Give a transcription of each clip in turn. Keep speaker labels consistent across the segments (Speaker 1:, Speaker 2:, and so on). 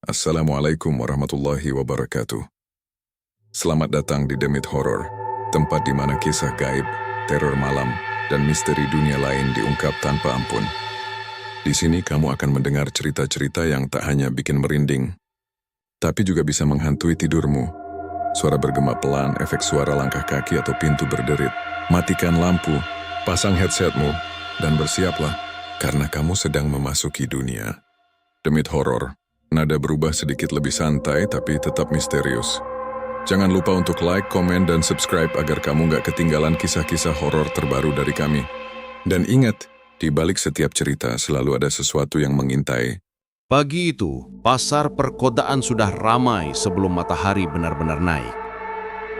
Speaker 1: Assalamualaikum warahmatullahi wabarakatuh. Selamat datang di Demit Horror, tempat di mana kisah gaib, teror malam, dan misteri dunia lain diungkap tanpa ampun. Di sini kamu akan mendengar cerita-cerita yang tak hanya bikin merinding, tapi juga bisa menghantui tidurmu. Suara bergema pelan, efek suara langkah kaki atau pintu berderit. Matikan lampu, pasang headsetmu, dan bersiaplah, karena kamu sedang memasuki dunia Demit Horror. Nada berubah sedikit lebih santai tapi tetap misterius. Jangan lupa untuk like, komen, dan subscribe agar kamu nggak ketinggalan kisah-kisah horor terbaru dari kami. Dan ingat, di balik setiap cerita selalu ada sesuatu yang mengintai.
Speaker 2: Pagi itu, pasar perkotaan sudah ramai sebelum matahari benar-benar naik.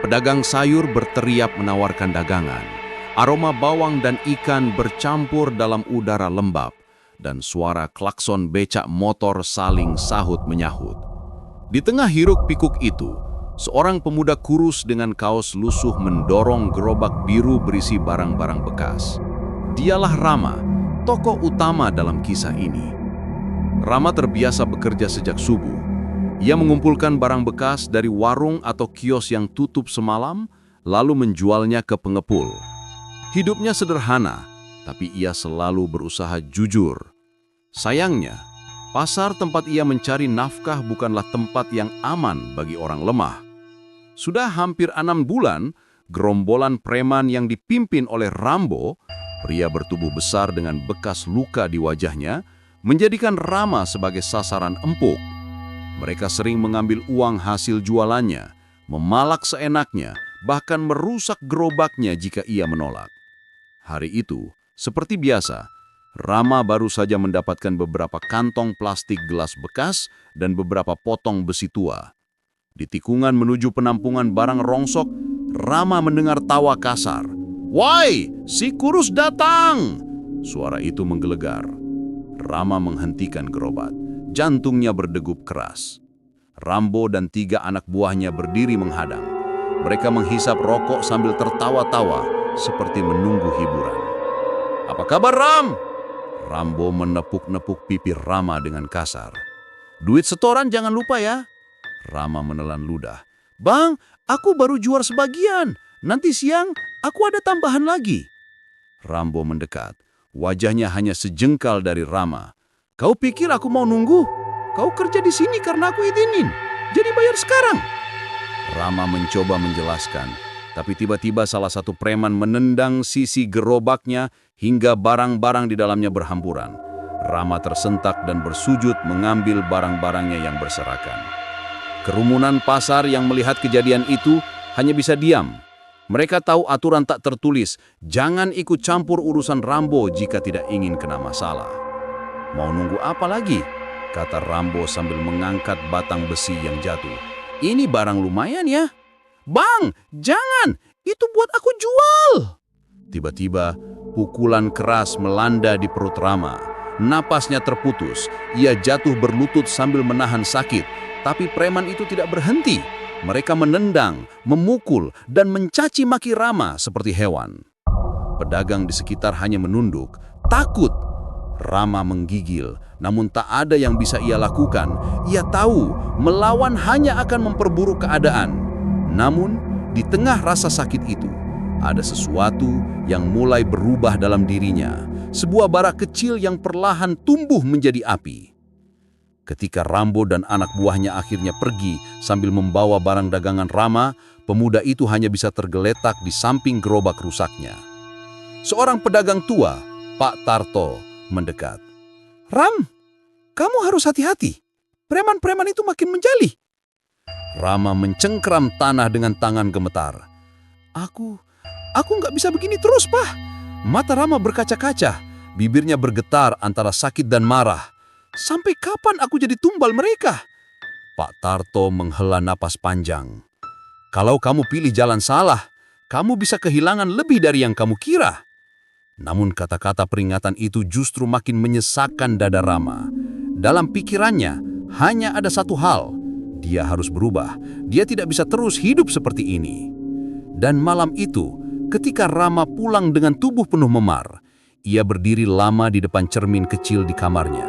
Speaker 2: Pedagang sayur berteriak menawarkan dagangan. Aroma bawang dan ikan bercampur dalam udara lembab. Dan suara klakson becak motor saling sahut-menyahut. Di tengah hiruk-pikuk itu, seorang pemuda kurus dengan kaos lusuh mendorong gerobak biru berisi barang-barang bekas. Dialah Rama, tokoh utama dalam kisah ini. Rama terbiasa bekerja sejak subuh. Ia mengumpulkan barang bekas dari warung atau kios yang tutup semalam, lalu menjualnya ke pengepul. Hidupnya sederhana, tapi ia selalu berusaha jujur. Sayangnya, pasar tempat ia mencari nafkah bukanlah tempat yang aman bagi orang lemah. Sudah hampir 6 bulan, gerombolan preman yang dipimpin oleh Rambo, pria bertubuh besar dengan bekas luka di wajahnya, menjadikan Rama sebagai sasaran empuk. Mereka sering mengambil uang hasil jualannya, memalak seenaknya, bahkan merusak gerobaknya jika ia menolak. Hari itu, seperti biasa, Rama baru saja mendapatkan beberapa kantong plastik gelas bekas dan beberapa potong besi tua. Di tikungan menuju penampungan barang rongsok, Rama mendengar tawa kasar. "Woi, si kurus datang!" Suara itu menggelegar. Rama menghentikan gerobak. Jantungnya berdegup keras. Rambo dan 3 anak buahnya berdiri menghadang. Mereka menghisap rokok sambil tertawa-tawa seperti menunggu hiburan. "Apa kabar, Ram?" Rambo menepuk-nepuk pipi Rama dengan kasar. "Duit setoran jangan lupa ya." Rama menelan ludah. "Bang, aku baru jual sebagian. Nanti siang aku ada tambahan lagi." Rambo mendekat. Wajahnya hanya sejengkal dari Rama. "Kau pikir aku mau nunggu? Kau kerja di sini karena aku izinin. Jadi bayar sekarang." Rama mencoba menjelaskan. Tapi tiba-tiba salah satu preman menendang sisi gerobaknya hingga barang-barang di dalamnya berhamburan. Rama tersentak dan bersujud mengambil barang-barangnya yang berserakan. Kerumunan pasar yang melihat kejadian itu hanya bisa diam. Mereka tahu aturan tak tertulis, jangan ikut campur urusan Rambo jika tidak ingin kena masalah. "Mau nunggu apa lagi?" kata Rambo sambil mengangkat batang besi yang jatuh. "Ini barang lumayan ya." "Bang, jangan! Itu buat aku jual!" Tiba-tiba, pukulan keras melanda di perut Rama. Napasnya terputus. Ia jatuh berlutut sambil menahan sakit. Tapi preman itu tidak berhenti. Mereka menendang, memukul, dan mencaci maki Rama seperti hewan. Pedagang di sekitar hanya menunduk, takut. Rama menggigil, namun tak ada yang bisa ia lakukan. Ia tahu melawan hanya akan memperburuk keadaan. Namun, di tengah rasa sakit itu, ada sesuatu yang mulai berubah dalam dirinya. Sebuah bara kecil yang perlahan tumbuh menjadi api. Ketika Rambo dan anak buahnya akhirnya pergi sambil membawa barang dagangan Rama, pemuda itu hanya bisa tergeletak di samping gerobak rusaknya. Seorang pedagang tua, Pak Tarto, mendekat. "Ram, kamu harus hati-hati. Preman-preman itu makin menjali." Rama mencengkram tanah dengan tangan gemetar. Aku nggak bisa begini terus, Pak." Mata Rama berkaca-kaca, bibirnya bergetar antara sakit dan marah. "Sampai kapan aku jadi tumbal mereka?" Pak Tarto menghela napas panjang. "Kalau kamu pilih jalan salah, kamu bisa kehilangan lebih dari yang kamu kira." Namun kata-kata peringatan itu justru makin menyesakkan dada Rama. Dalam pikirannya, hanya ada satu hal. Dia harus berubah. Dia tidak bisa terus hidup seperti ini. Dan malam itu, ketika Rama pulang dengan tubuh penuh memar, ia berdiri lama di depan cermin kecil di kamarnya.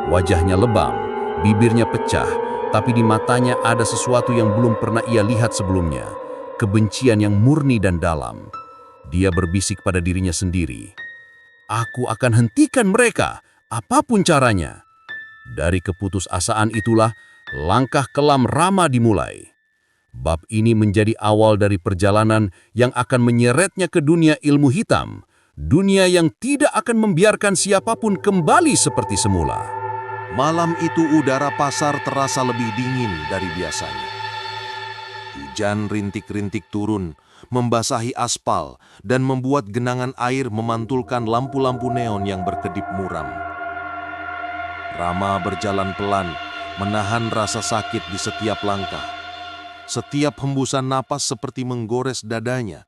Speaker 2: Wajahnya lebam, Bibirnya pecah, tapi di matanya ada sesuatu yang belum pernah ia lihat sebelumnya. Kebencian yang murni dan dalam. Dia berbisik pada dirinya sendiri. Aku akan hentikan mereka, apapun caranya. Dari keputusasaan itulah, langkah kelam Rama dimulai. Bab ini menjadi awal dari perjalanan yang akan menyeretnya ke dunia ilmu hitam. Dunia yang tidak akan membiarkan siapapun kembali seperti semula.
Speaker 3: Malam itu udara pasar terasa lebih dingin dari biasanya. Hujan rintik-rintik turun, membasahi aspal dan membuat genangan air memantulkan lampu-lampu neon yang berkedip muram. Rama berjalan pelan, menahan rasa sakit di setiap langkah. Setiap hembusan napas seperti menggores dadanya.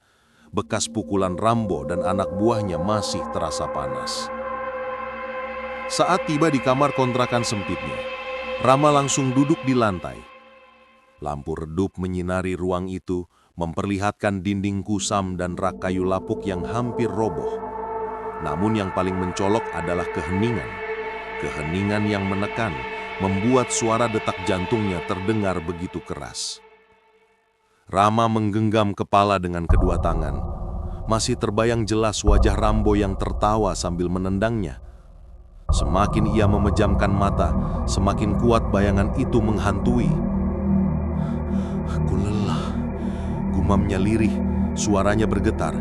Speaker 3: Bekas pukulan Rambo dan anak buahnya masih terasa panas. Saat tiba di kamar kontrakan sempitnya, Rama langsung duduk di lantai. Lampu redup menyinari ruang itu, memperlihatkan dinding kusam dan rak kayu lapuk yang hampir roboh. Namun yang paling mencolok adalah keheningan. Keheningan yang menekan, membuat suara detak jantungnya terdengar begitu keras. Rama menggenggam kepala dengan kedua tangan. Masih terbayang jelas wajah Rambo yang tertawa sambil menendangnya. Semakin ia memejamkan mata, semakin kuat bayangan itu menghantui. Aku lelah, gumamnya lirih, suaranya bergetar.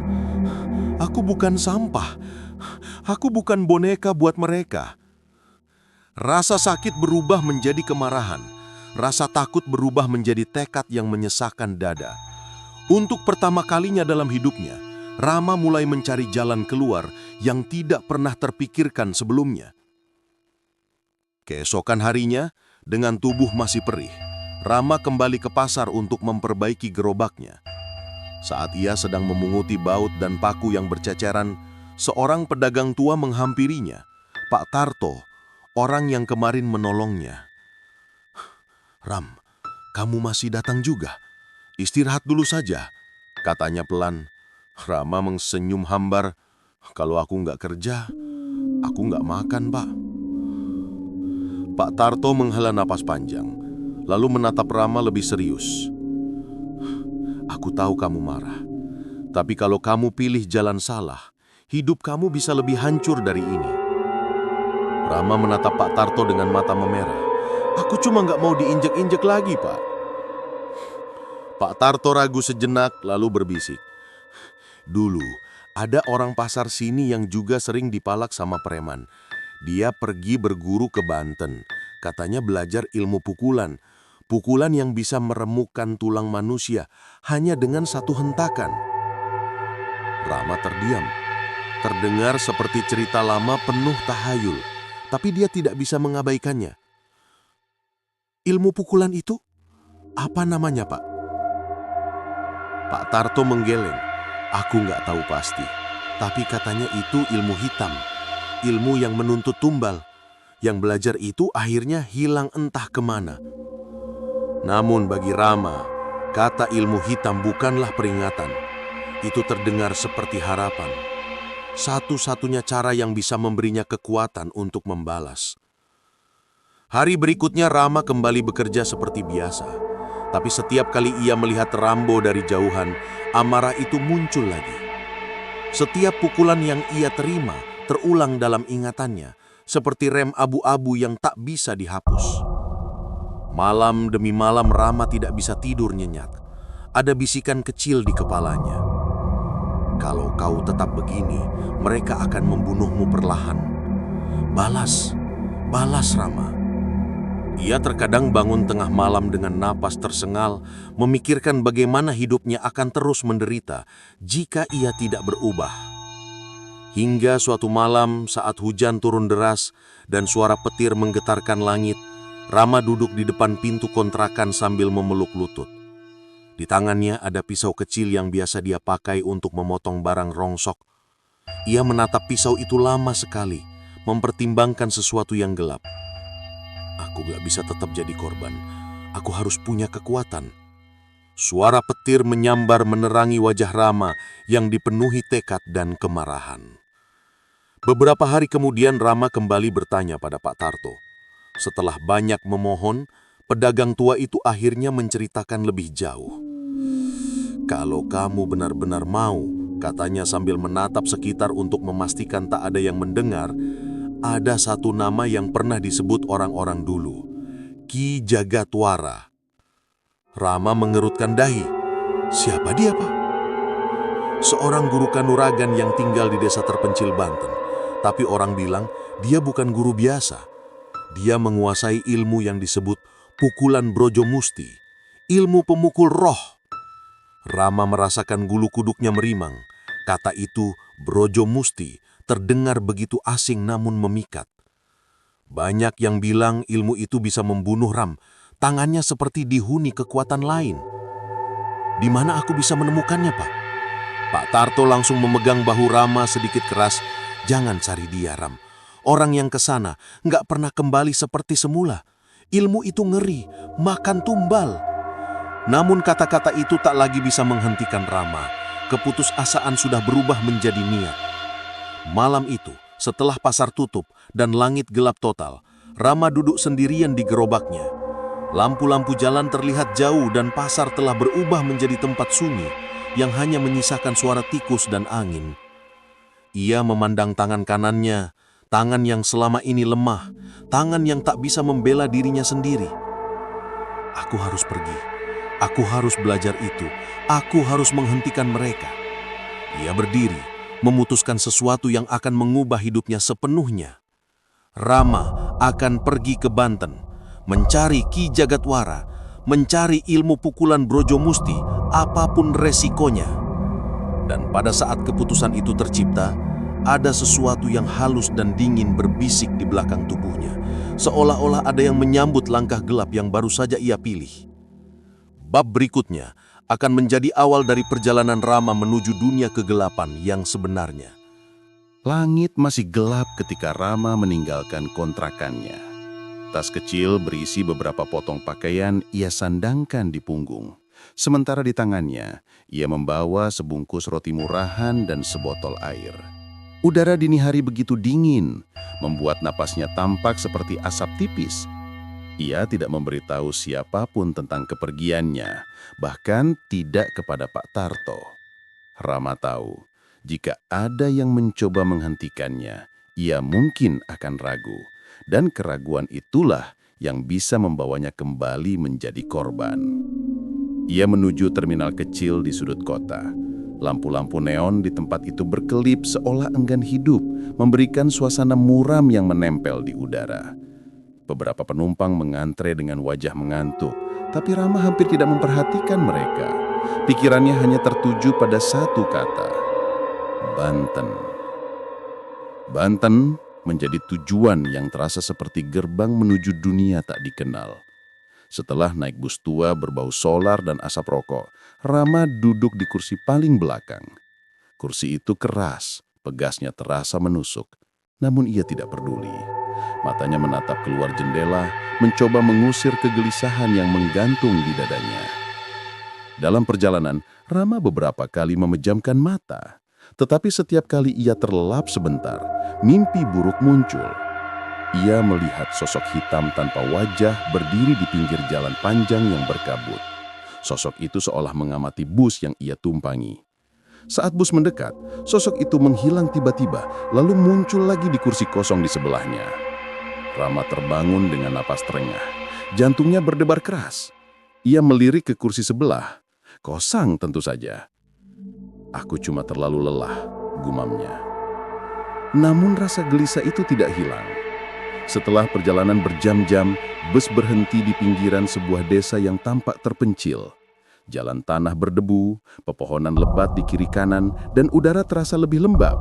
Speaker 3: Aku bukan sampah, aku bukan boneka buat mereka. Rasa sakit berubah menjadi kemarahan, rasa takut berubah menjadi tekad yang menyesakkan dada. Untuk pertama kalinya dalam hidupnya, Rama mulai mencari jalan keluar yang tidak pernah terpikirkan sebelumnya. Keesokan harinya, dengan tubuh masih perih, Rama kembali ke pasar untuk memperbaiki gerobaknya. Saat ia sedang memunguti baut dan paku yang berceceran, seorang pedagang tua menghampirinya, Pak Tarto, orang yang kemarin menolongnya. Ram, kamu masih datang juga? Istirahat dulu saja, katanya pelan. Rama mengsenyum hambar. Kalau aku nggak kerja, aku nggak makan, Pak. Pak Tarto menghela napas panjang, lalu menatap Rama lebih serius. Aku tahu kamu marah, tapi kalau kamu pilih jalan salah, hidup kamu bisa lebih hancur dari ini. Rama menatap Pak Tarto dengan mata memerah. Aku cuma nggak mau diinjek-injek lagi, Pak. Pak Tarto ragu sejenak lalu berbisik. Dulu, ada orang pasar sini yang juga sering dipalak sama preman. Dia pergi berguru ke Banten. Katanya belajar ilmu pukulan. Pukulan yang bisa meremukkan tulang manusia hanya dengan satu hentakan. Rama terdiam. Terdengar seperti cerita lama penuh tahayul, tapi dia tidak bisa mengabaikannya. Ilmu pukulan itu? Apa namanya, Pak? Pak Tarto menggeleng. Aku nggak tahu pasti, tapi katanya itu ilmu hitam. Ilmu yang menuntut tumbal. Yang belajar itu akhirnya hilang entah kemana. Namun bagi Rama, kata ilmu hitam bukanlah peringatan. Itu terdengar seperti harapan. Satu-satunya cara yang bisa memberinya kekuatan untuk membalas. Hari berikutnya Rama kembali bekerja seperti biasa. Tapi setiap kali ia melihat Rambo dari jauhan, amarah itu muncul lagi. Setiap pukulan yang ia terima terulang dalam ingatannya, seperti rem abu-abu yang tak bisa dihapus. Malam demi malam Rama tidak bisa tidur nyenyak. Ada bisikan kecil di kepalanya. Kalau kau tetap begini, mereka akan membunuhmu perlahan. Balas, balas Rama. Ia terkadang bangun tengah malam dengan napas tersengal, memikirkan bagaimana hidupnya akan terus menderita jika ia tidak berubah. Hingga suatu malam saat hujan turun deras dan suara petir menggetarkan langit, Rama duduk di depan pintu kontrakan sambil memeluk lutut. Di tangannya ada pisau kecil yang biasa dia pakai untuk memotong barang rongsok. Ia menatap pisau itu lama sekali, mempertimbangkan sesuatu yang gelap. Aku gak bisa tetap jadi korban. Aku harus punya kekuatan. Suara petir menyambar menerangi wajah Rama yang dipenuhi tekad dan kemarahan. Beberapa hari kemudian Rama kembali bertanya pada Pak Tarto. Setelah banyak memohon, pedagang tua itu akhirnya menceritakan lebih jauh. "Kalau kamu benar-benar mau," katanya sambil menatap sekitar untuk memastikan tak ada yang mendengar, "ada satu nama yang pernah disebut orang-orang dulu, Ki Jagatwara." Rama mengerutkan dahi. "Siapa dia, Pak?" "Seorang guru kanuragan yang tinggal di desa terpencil Banten. Tapi orang bilang dia bukan guru biasa. Dia menguasai ilmu yang disebut pukulan Brojo Musti, ilmu pemukul roh." Rama merasakan bulu kuduknya merimang. Kata itu, Brojo Musti, terdengar begitu asing namun memikat. Banyak yang bilang ilmu itu bisa membunuh Ram. Tangannya seperti dihuni kekuatan lain. "Di mana aku bisa menemukannya, Pak?" Pak Tarto langsung memegang bahu Rama sedikit keras. "Jangan cari dia, Ram. Orang yang ke sana nggak pernah kembali seperti semula. Ilmu itu ngeri, makan tumbal." Namun kata-kata itu tak lagi bisa menghentikan Rama. Keputusasaan sudah berubah menjadi niat. Malam itu, setelah pasar tutup dan langit gelap total, Rama duduk sendirian di gerobaknya. Lampu-lampu jalan terlihat jauh dan pasar telah berubah menjadi tempat sunyi yang hanya menyisakan suara tikus dan angin. Ia memandang tangan kanannya, tangan yang selama ini lemah, tangan yang tak bisa membela dirinya sendiri. "Aku harus pergi. Aku harus belajar itu. Aku harus menghentikan mereka." Ia berdiri, memutuskan sesuatu yang akan mengubah hidupnya sepenuhnya. Rama akan pergi ke Banten, mencari Ki Jagatwara, mencari ilmu pukulan Brojo Musti, apapun resikonya. Dan pada saat keputusan itu tercipta, ada sesuatu yang halus dan dingin berbisik di belakang tubuhnya, seolah-olah ada yang menyambut langkah gelap yang baru saja ia pilih. Bab berikutnya akan menjadi awal dari perjalanan Rama menuju dunia kegelapan yang sebenarnya.
Speaker 2: Langit masih gelap ketika Rama meninggalkan kontrakannya. Tas kecil berisi beberapa potong pakaian ia sandangkan di punggung. Sementara di tangannya, ia membawa sebungkus roti murahan dan sebotol air. Udara dini hari begitu dingin, membuat napasnya tampak seperti asap tipis. Ia tidak memberitahu siapapun tentang kepergiannya, bahkan tidak kepada Pak Tarto. Rama tahu, jika ada yang mencoba menghentikannya, ia mungkin akan ragu. Dan keraguan itulah yang bisa membawanya kembali menjadi korban. Ia menuju terminal kecil di sudut kota. Lampu-lampu neon di tempat itu berkelip seolah enggan hidup, memberikan suasana muram yang menempel di udara. Beberapa penumpang mengantre dengan wajah mengantuk, tapi Rama hampir tidak memperhatikan mereka. Pikirannya hanya tertuju pada satu kata, Banten. Banten menjadi tujuan yang terasa seperti gerbang menuju dunia tak dikenal. Setelah naik bus tua berbau solar dan asap rokok, Rama duduk di kursi paling belakang. Kursi itu keras, pegasnya terasa menusuk, namun ia tidak peduli. Matanya menatap keluar jendela, mencoba mengusir kegelisahan yang menggantung di dadanya. Dalam perjalanan, Rama beberapa kali memejamkan mata. Tetapi setiap kali ia terlelap sebentar, mimpi buruk muncul. Ia melihat sosok hitam tanpa wajah berdiri di pinggir jalan panjang yang berkabut. Sosok itu seolah mengamati bus yang ia tumpangi. Saat bus mendekat, sosok itu menghilang tiba-tiba, lalu muncul lagi di kursi kosong di sebelahnya. Rama terbangun dengan napas terengah. Jantungnya berdebar keras. Ia melirik ke kursi sebelah. Kosong tentu saja. "Aku cuma terlalu lelah," gumamnya. Namun rasa gelisah itu tidak hilang. Setelah perjalanan berjam-jam, bus berhenti di pinggiran sebuah desa yang tampak terpencil. Jalan tanah berdebu, pepohonan lebat di kiri kanan, dan udara terasa lebih lembab.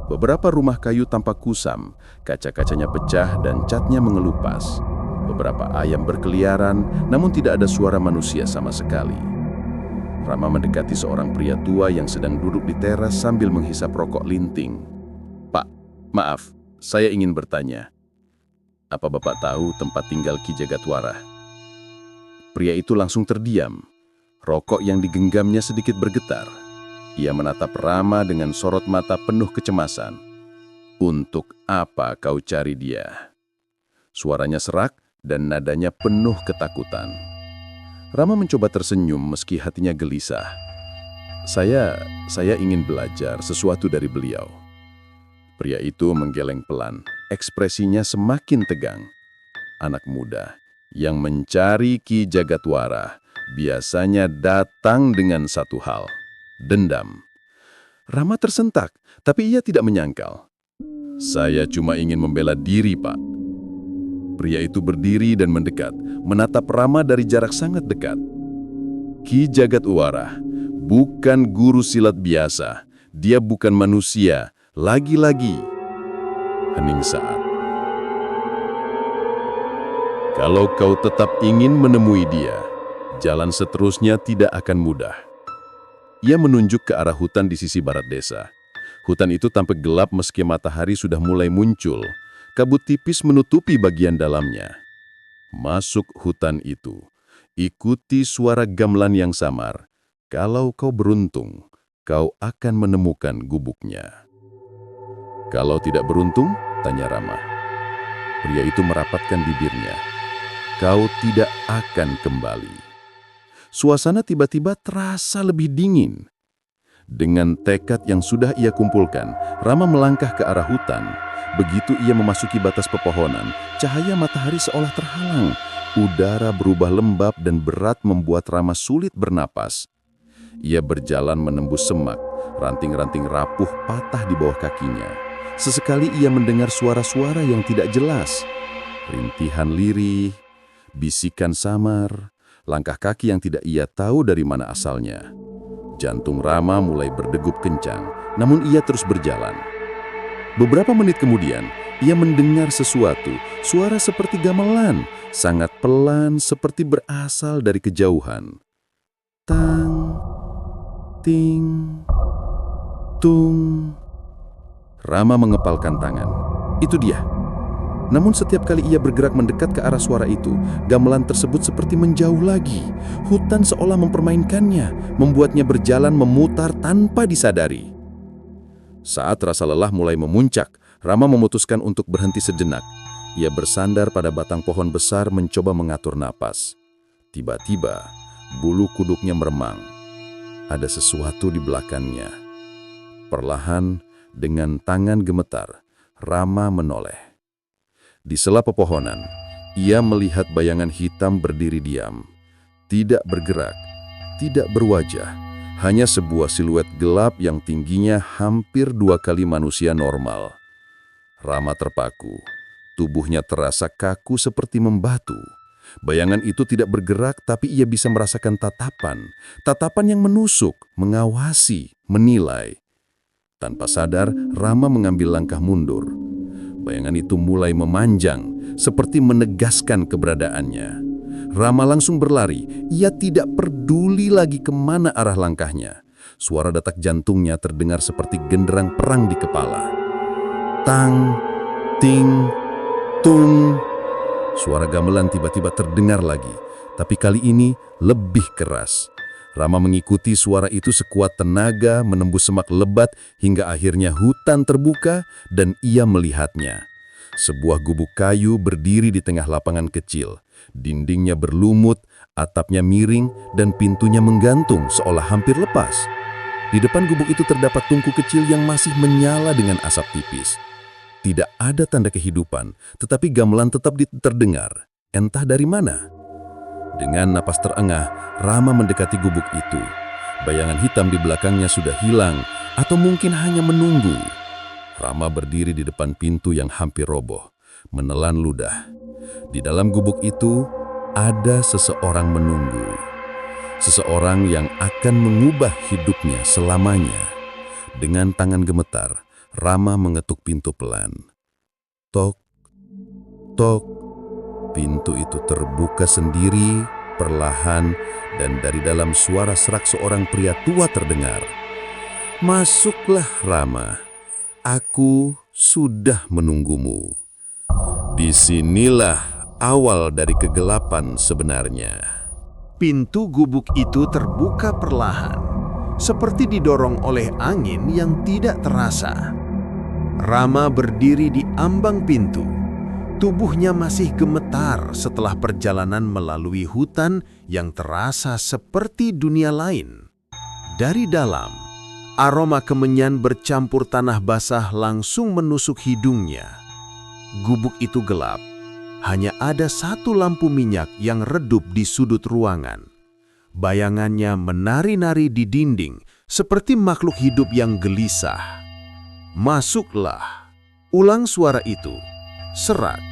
Speaker 2: Beberapa rumah kayu tampak kusam, kaca-kacanya pecah dan catnya mengelupas. Beberapa ayam berkeliaran, namun tidak ada suara manusia sama sekali. Rama mendekati seorang pria tua yang sedang duduk di teras sambil menghisap rokok linting. "Pak, maaf, saya ingin bertanya. Apa Bapak tahu tempat tinggal Ki Jagatwara?" Pria itu langsung terdiam. Rokok yang digenggamnya sedikit bergetar. Ia menatap Rama dengan sorot mata penuh kecemasan. "Untuk apa kau cari dia?"
Speaker 4: Suaranya serak dan nadanya penuh ketakutan. Rama mencoba tersenyum meski hatinya gelisah. Saya ingin belajar sesuatu dari beliau. Pria itu menggeleng pelan, ekspresinya semakin tegang. Anak muda yang mencari Ki Jagatwara biasanya datang dengan satu hal, dendam. Rama tersentak, tapi ia tidak menyangkal. Saya cuma ingin membela diri, Pak. Pria itu berdiri dan mendekat, menatap Rama dari jarak sangat dekat. Ki Jagatwara bukan guru silat biasa. Dia bukan manusia. Lagi-lagi. Hening saat. Kalau kau tetap ingin menemui dia, jalan seterusnya tidak akan mudah. Ia menunjuk ke arah hutan di sisi barat desa. Hutan itu tampak gelap meski matahari sudah mulai muncul. Kabut tipis menutupi bagian dalamnya. Masuk hutan itu. Ikuti suara gamelan yang samar. Kalau kau beruntung, kau akan menemukan gubuknya. Kalau tidak beruntung, tanya Rama. Pria itu merapatkan bibirnya. Kau tidak akan kembali. Suasana tiba-tiba terasa lebih dingin. Dengan tekad yang sudah ia kumpulkan, Rama melangkah ke arah hutan. Begitu ia memasuki batas pepohonan, cahaya matahari seolah terhalang. Udara berubah lembab dan berat membuat Rama sulit bernapas. Ia berjalan menembus semak, ranting-ranting rapuh patah di bawah kakinya. Sesekali ia mendengar suara-suara yang tidak jelas. Rintihan lirih, bisikan samar, langkah kaki yang tidak ia tahu dari mana asalnya. Jantung Rama mulai berdegup kencang, namun ia terus berjalan. Beberapa menit kemudian, ia mendengar sesuatu, suara seperti gamelan, sangat pelan seperti berasal dari kejauhan. Tang, ting, tung. Rama mengepalkan tangan. Itu dia. Namun setiap kali ia bergerak mendekat ke arah suara itu, gamelan tersebut seperti menjauh lagi. Hutan seolah mempermainkannya, membuatnya berjalan memutar tanpa disadari. Saat rasa lelah mulai memuncak, Rama memutuskan untuk berhenti sejenak. Ia bersandar pada batang pohon besar mencoba mengatur napas. Tiba-tiba, bulu kuduknya meremang. Ada sesuatu di belakangnya. Perlahan, dengan tangan gemetar, Rama menoleh. Di sela pepohonan, ia melihat bayangan hitam berdiri diam. Tidak bergerak, tidak berwajah, hanya sebuah siluet gelap yang tingginya hampir 2 kali manusia normal. Rama terpaku, tubuhnya terasa kaku seperti membatu. Bayangan itu tidak bergerak, tapi ia bisa merasakan tatapan yang menusuk, mengawasi, menilai. Tanpa sadar, Rama mengambil langkah mundur. Bayangan itu mulai memanjang, seperti menegaskan keberadaannya. Rama langsung berlari, ia tidak peduli lagi kemana arah langkahnya. Suara detak jantungnya terdengar seperti genderang perang di kepala. Tang, ting, tung. Suara gamelan tiba-tiba terdengar lagi, tapi kali ini lebih keras. Rama mengikuti suara itu sekuat tenaga, menembus semak lebat hingga akhirnya hutan terbuka dan ia melihatnya. Sebuah gubuk kayu berdiri di tengah lapangan kecil. Dindingnya berlumut, atapnya miring, dan pintunya menggantung seolah hampir lepas. Di depan gubuk itu terdapat tungku kecil yang masih menyala dengan asap tipis. Tidak ada tanda kehidupan, tetapi gamelan tetap terdengar. Entah dari mana. Dengan napas terengah, Rama mendekati gubuk itu. Bayangan hitam di belakangnya sudah hilang, atau mungkin hanya menunggu. Rama berdiri di depan pintu yang hampir roboh, menelan ludah. Di dalam gubuk itu, ada seseorang menunggu. Seseorang yang akan mengubah hidupnya selamanya. Dengan tangan gemetar, Rama mengetuk pintu pelan. Tok, tok. Pintu itu terbuka sendiri, perlahan, dan dari dalam suara serak seorang pria tua terdengar. Masuklah, Rama. Aku sudah menunggumu. Disinilah awal dari kegelapan sebenarnya.
Speaker 5: Pintu gubuk itu terbuka perlahan, seperti didorong oleh angin yang tidak terasa. Rama berdiri di ambang pintu. Tubuhnya masih gemetar setelah perjalanan melalui hutan yang terasa seperti dunia lain. Dari dalam, aroma kemenyan bercampur tanah basah langsung menusuk hidungnya. Gubuk itu gelap. Hanya ada satu lampu minyak yang redup di sudut ruangan. Bayangannya menari-nari di dinding seperti makhluk hidup yang gelisah. "Masuklah," ulang suara itu. Serak,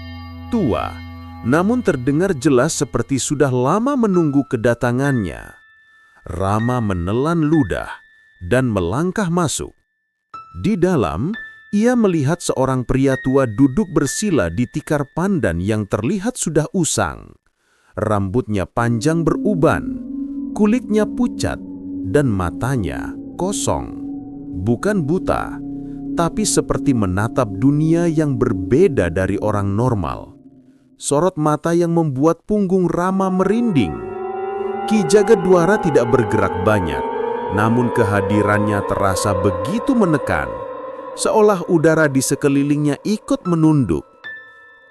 Speaker 5: tua, namun terdengar jelas seperti sudah lama menunggu kedatangannya. Rama menelan ludah dan melangkah masuk. Di dalam, ia melihat seorang pria tua duduk bersila di tikar pandan yang terlihat sudah usang. Rambutnya panjang beruban, kulitnya pucat, dan matanya kosong. Bukan buta, tapi seperti menatap dunia yang berbeda dari orang normal. Sorot mata yang membuat punggung Rama merinding. Ki Jagadwara tidak bergerak banyak, namun kehadirannya terasa begitu menekan, seolah udara di sekelilingnya ikut menunduk.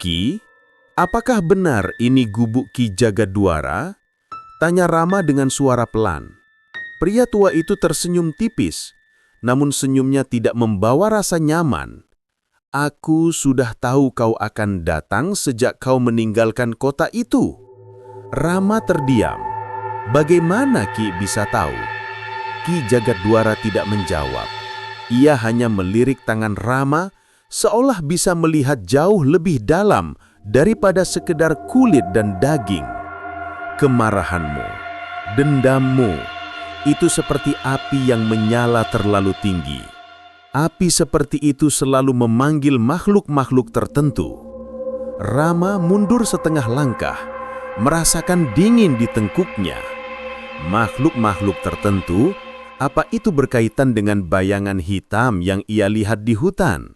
Speaker 5: "Ki, apakah benar ini gubuk Ki Jagadwara?" tanya Rama dengan suara pelan. Pria tua itu tersenyum tipis, namun senyumnya tidak membawa rasa nyaman. "Aku sudah tahu kau akan datang sejak kau meninggalkan kota itu." Rama terdiam. Bagaimana Ki bisa tahu? Ki Jagadwara tidak menjawab. Ia hanya melirik tangan Rama seolah bisa melihat jauh lebih dalam daripada sekedar kulit dan daging. "Kemarahanmu, dendammu, itu seperti api yang menyala terlalu tinggi. Api seperti itu selalu memanggil makhluk-makhluk tertentu." Rama mundur setengah langkah, merasakan dingin di tengkuknya. Makhluk-makhluk tertentu, apa itu berkaitan dengan bayangan hitam yang ia lihat di hutan?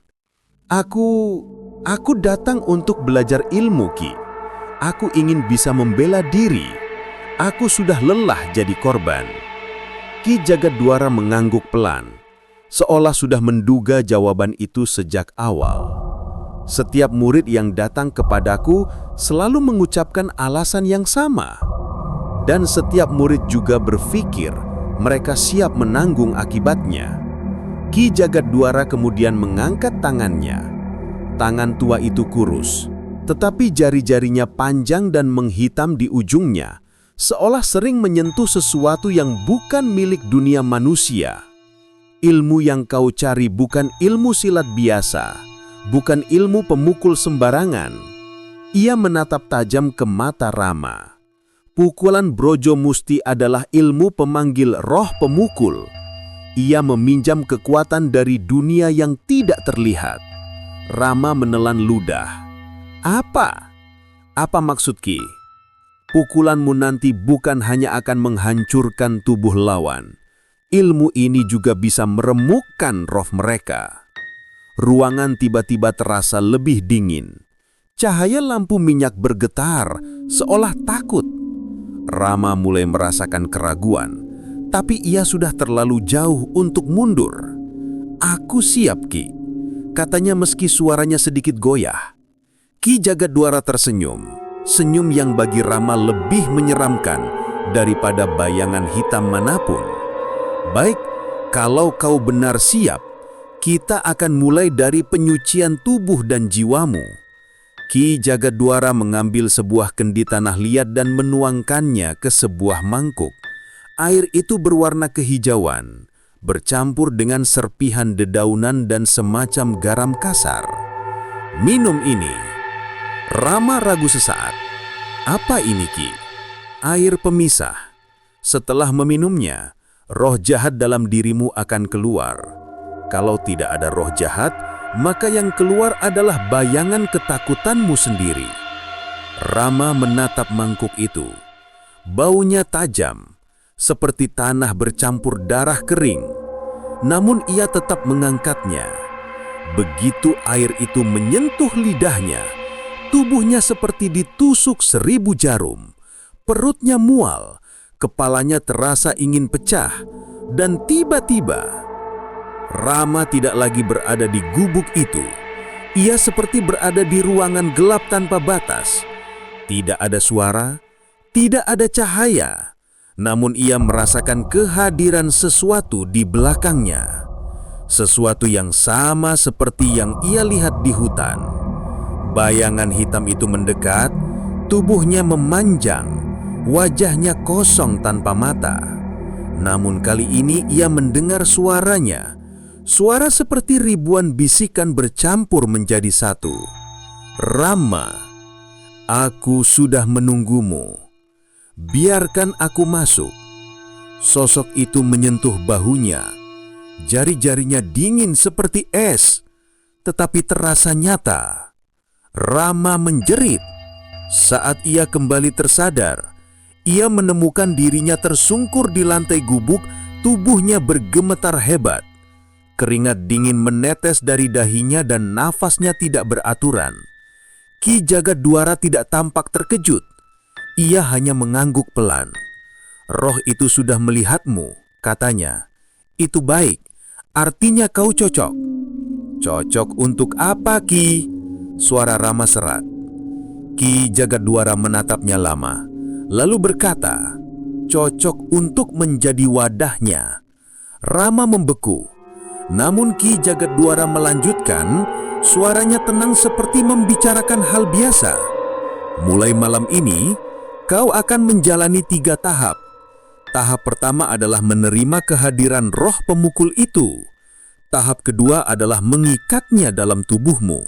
Speaker 5: Aku datang untuk belajar ilmu, Ki. Aku ingin bisa membela diri. Aku sudah lelah jadi korban." Ki Jagadwara mengangguk pelan, seolah sudah menduga jawaban itu sejak awal. "Setiap murid yang datang kepadaku selalu mengucapkan alasan yang sama. Dan setiap murid juga berpikir mereka siap menanggung akibatnya." Ki Jagadwara kemudian mengangkat tangannya. Tangan tua itu kurus, tetapi jari-jarinya panjang dan menghitam di ujungnya, seolah sering menyentuh sesuatu yang bukan milik dunia manusia. "Ilmu yang kau cari bukan ilmu silat biasa, bukan ilmu pemukul sembarangan." Ia menatap tajam ke mata Rama. "Pukulan Brojo Musti adalah ilmu pemanggil roh pemukul. Ia meminjam kekuatan dari dunia yang tidak terlihat." Rama menelan ludah. Apa maksud Ki? "Pukulanmu nanti bukan hanya akan menghancurkan tubuh lawan. Ilmu ini juga bisa meremukkan roh mereka." Ruangan tiba-tiba terasa lebih dingin. Cahaya lampu minyak bergetar, seolah takut. Rama mulai merasakan keraguan, tapi ia sudah terlalu jauh untuk mundur. "Aku siap, Ki," katanya meski suaranya sedikit goyah. Ki Jagadwara tersenyum, senyum yang bagi Rama lebih menyeramkan daripada bayangan hitam manapun. "Baik, kalau kau benar siap, kita akan mulai dari penyucian tubuh dan jiwamu." Ki Jagadwara mengambil sebuah kendi tanah liat dan menuangkannya ke sebuah mangkuk. Air itu berwarna kehijauan, bercampur dengan serpihan dedaunan dan semacam garam kasar. "Minum ini." Rama ragu sesaat. "Apa ini, Ki?" "Air pemisah. Setelah meminumnya, roh jahat dalam dirimu akan keluar. Kalau tidak ada roh jahat, maka yang keluar adalah bayangan ketakutanmu sendiri." Rama menatap mangkuk itu. Baunya tajam, seperti tanah bercampur darah kering. Namun ia tetap mengangkatnya. Begitu air itu menyentuh lidahnya, tubuhnya seperti ditusuk 1000 jarum. Perutnya mual, kepalanya terasa ingin pecah, dan tiba-tiba Rama tidak lagi berada di gubuk itu. Ia seperti berada di ruangan gelap tanpa batas. Tidak ada suara, tidak ada cahaya, namun ia merasakan kehadiran sesuatu di belakangnya. Sesuatu yang sama seperti yang ia lihat di hutan. Bayangan hitam itu mendekat, tubuhnya memanjang, wajahnya kosong tanpa mata. Namun kali ini ia mendengar suaranya. Suara seperti ribuan bisikan bercampur menjadi satu. Rama, aku sudah menunggumu. Biarkan aku masuk. Sosok itu menyentuh bahunya. Jari-jarinya dingin seperti es, tetapi terasa nyata. Rama menjerit. Saat ia kembali tersadar, ia menemukan dirinya tersungkur di lantai gubuk, tubuhnya bergemetar hebat. Keringat dingin menetes dari dahinya dan nafasnya tidak beraturan. Ki Jagadwara tidak tampak terkejut. Ia hanya mengangguk pelan. Roh itu sudah melihatmu, katanya. Itu baik, artinya kau cocok. Cocok untuk apa, Ki? Suara Rama serak. Ki Jagadwara menatapnya lama, lalu berkata, cocok untuk menjadi wadahnya. Rama membeku. Namun Ki Jagadwara melanjutkan, suaranya tenang seperti membicarakan hal biasa. Mulai malam ini, kau akan menjalani 3 tahap. Tahap pertama adalah menerima kehadiran roh pemukul itu. Tahap kedua adalah mengikatnya dalam tubuhmu.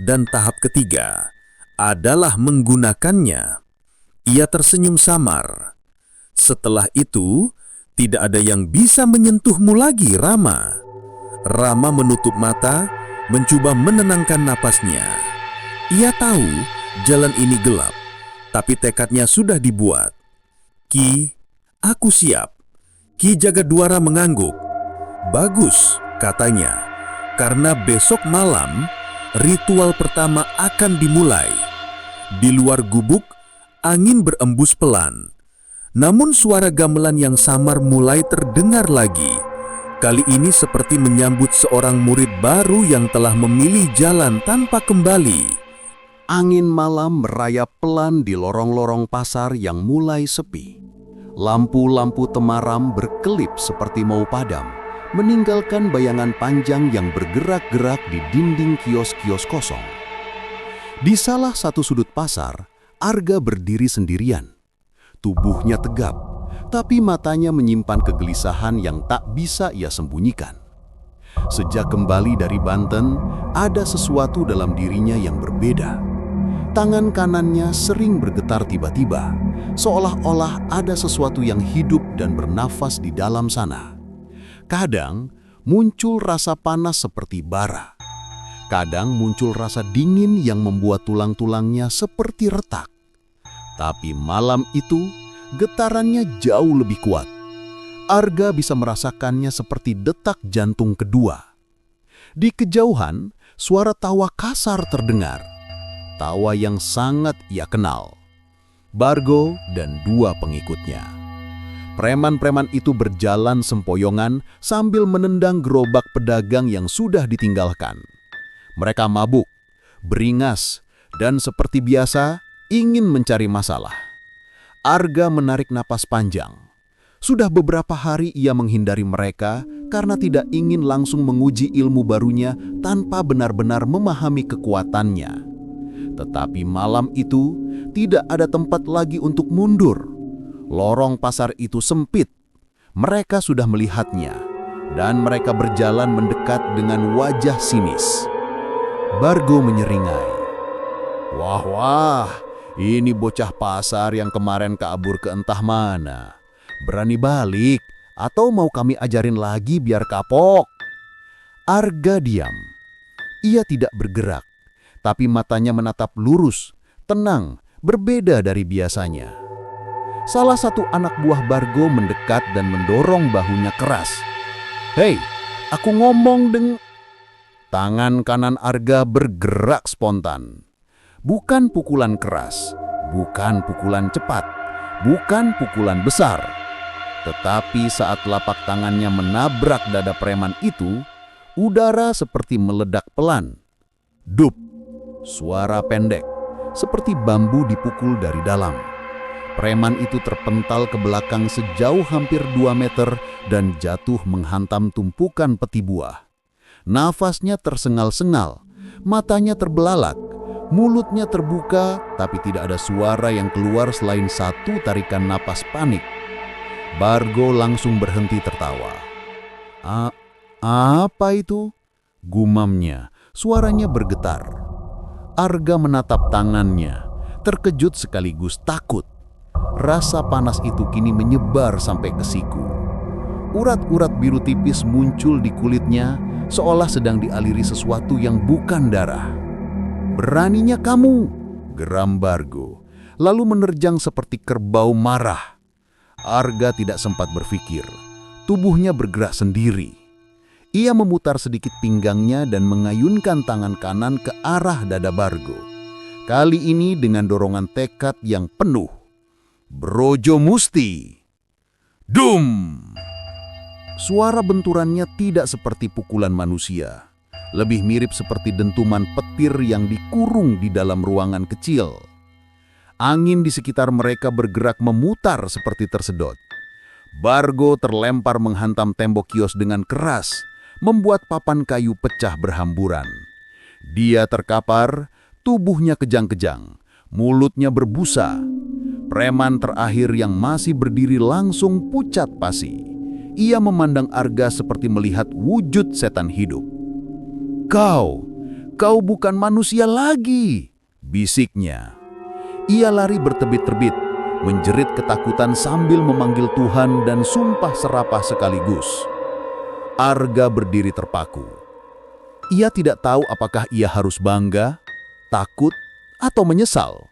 Speaker 5: Dan tahap ketiga adalah menggunakannya. Ia tersenyum samar. Setelah itu, tidak ada yang bisa menyentuhmu lagi, Rama. Rama menutup mata, mencoba menenangkan napasnya. Ia tahu jalan ini gelap, tapi tekadnya sudah dibuat. Ki, aku siap. Ki Jagadwara mengangguk. Bagus, katanya, karena besok malam ritual pertama akan dimulai. Di luar gubuk, angin berembus pelan. Namun suara gamelan yang samar mulai terdengar lagi. Kali ini seperti menyambut seorang murid baru yang telah memilih jalan tanpa kembali.
Speaker 2: Angin malam merayap pelan di lorong-lorong pasar yang mulai sepi. Lampu-lampu temaram berkelip seperti mau padam, meninggalkan bayangan panjang yang bergerak-gerak di dinding kios-kios kosong. Di salah satu sudut pasar, Arga berdiri sendirian. Tubuhnya tegap, tapi matanya menyimpan kegelisahan yang tak bisa ia sembunyikan. Sejak kembali dari Banten, ada sesuatu dalam dirinya yang berbeda. Tangan kanannya sering bergetar tiba-tiba, seolah-olah ada sesuatu yang hidup dan bernafas di dalam sana. Kadang muncul rasa panas seperti bara. Kadang muncul rasa dingin yang membuat tulang-tulangnya seperti retak. Tapi malam itu, getarannya jauh lebih kuat. Arga bisa merasakannya seperti detak jantung kedua. Di kejauhan, suara tawa kasar terdengar. Tawa yang sangat ia kenal. Bargo dan 2 pengikutnya. Preman-preman itu berjalan sempoyongan sambil menendang gerobak pedagang yang sudah ditinggalkan. Mereka mabuk, beringas, dan seperti biasa ingin mencari masalah. Arga menarik napas panjang. Sudah beberapa hari ia menghindari mereka karena tidak ingin langsung menguji ilmu barunya tanpa benar-benar memahami kekuatannya. Tetapi malam itu tidak ada tempat lagi untuk mundur. Lorong pasar itu sempit. Mereka sudah melihatnya, dan mereka berjalan mendekat dengan wajah sinis. Bargo menyeringai. Wah, wah. Ini bocah pasar yang kemarin kabur ke entah mana. Berani balik atau mau kami ajarin lagi biar kapok? Arga diam. Ia tidak bergerak, tapi matanya menatap lurus, tenang, berbeda dari biasanya. Salah satu anak buah Bargo mendekat dan mendorong bahunya keras. Hei, aku ngomong Tangan kanan Arga bergerak spontan. Bukan pukulan keras, bukan pukulan cepat, bukan pukulan besar. Tetapi saat telapak tangannya menabrak dada preman itu, udara seperti meledak pelan.
Speaker 6: Dup, suara pendek, seperti bambu dipukul dari dalam. Preman itu terpental ke belakang sejauh hampir 2 meter dan jatuh menghantam tumpukan peti buah. Nafasnya tersengal-sengal, matanya terbelalak, mulutnya terbuka, tapi tidak ada suara yang keluar selain satu tarikan napas panik. Bargo langsung berhenti tertawa. Apa itu? Gumamnya, suaranya bergetar. Arga menatap tangannya, terkejut sekaligus takut. Rasa panas itu kini menyebar sampai ke siku. Urat-urat biru tipis muncul di kulitnya, seolah sedang dialiri sesuatu yang bukan darah. "Beraninya kamu!" geram Bargo, lalu menerjang seperti kerbau marah. Arga tidak sempat berpikir, tubuhnya bergerak sendiri. Ia memutar sedikit pinggangnya dan mengayunkan tangan kanan ke arah dada Bargo. Kali ini dengan dorongan tekad yang penuh. Brojo Musti! Dum! Suara benturannya tidak seperti pukulan manusia. Lebih mirip seperti dentuman petir yang dikurung di dalam ruangan kecil. Angin di sekitar mereka bergerak memutar seperti tersedot. Bargo terlempar menghantam tembok kios dengan keras, membuat papan kayu pecah berhamburan. Dia terkapar, tubuhnya kejang-kejang, mulutnya berbusa. Preman terakhir yang masih berdiri langsung pucat pasi. Ia memandang Arga seperti melihat wujud setan hidup. Kau bukan manusia lagi!" bisiknya. Ia lari bertebit-tebit, menjerit ketakutan sambil memanggil Tuhan dan sumpah serapah sekaligus. Arga berdiri terpaku. Ia tidak tahu apakah ia harus bangga, takut, atau menyesal.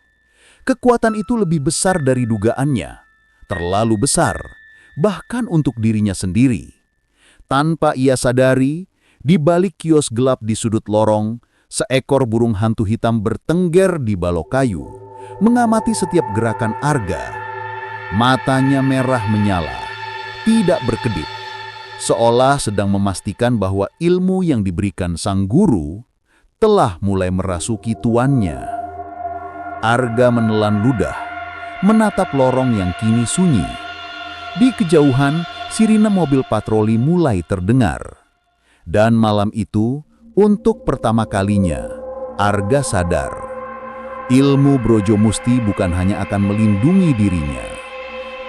Speaker 6: Kekuatan itu lebih besar dari dugaannya, terlalu besar, bahkan untuk dirinya sendiri. Tanpa ia sadari, di balik kios gelap di sudut lorong, seekor burung hantu hitam bertengger di balok kayu, mengamati setiap gerakan Arga. Matanya merah menyala, tidak berkedip, seolah sedang memastikan bahwa ilmu yang diberikan sang guru telah mulai merasuki tuannya. Arga menelan ludah, menatap lorong yang kini sunyi. Di kejauhan, sirine mobil patroli mulai terdengar. Dan malam itu, untuk pertama kalinya, Arga sadar. Ilmu Brojo Musti bukan hanya akan melindungi dirinya,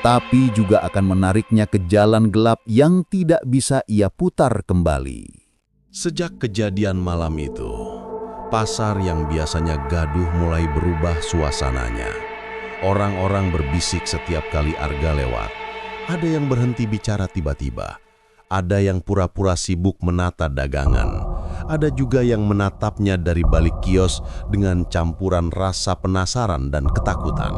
Speaker 6: tapi juga akan menariknya ke jalan gelap yang tidak bisa ia putar kembali.
Speaker 3: Sejak kejadian malam itu, pasar yang biasanya gaduh mulai berubah suasananya. Orang-orang berbisik setiap kali Arga lewat. Ada yang berhenti bicara tiba-tiba. Ada yang pura-pura sibuk menata dagangan. Ada juga yang menatapnya dari balik kios dengan campuran rasa penasaran dan ketakutan.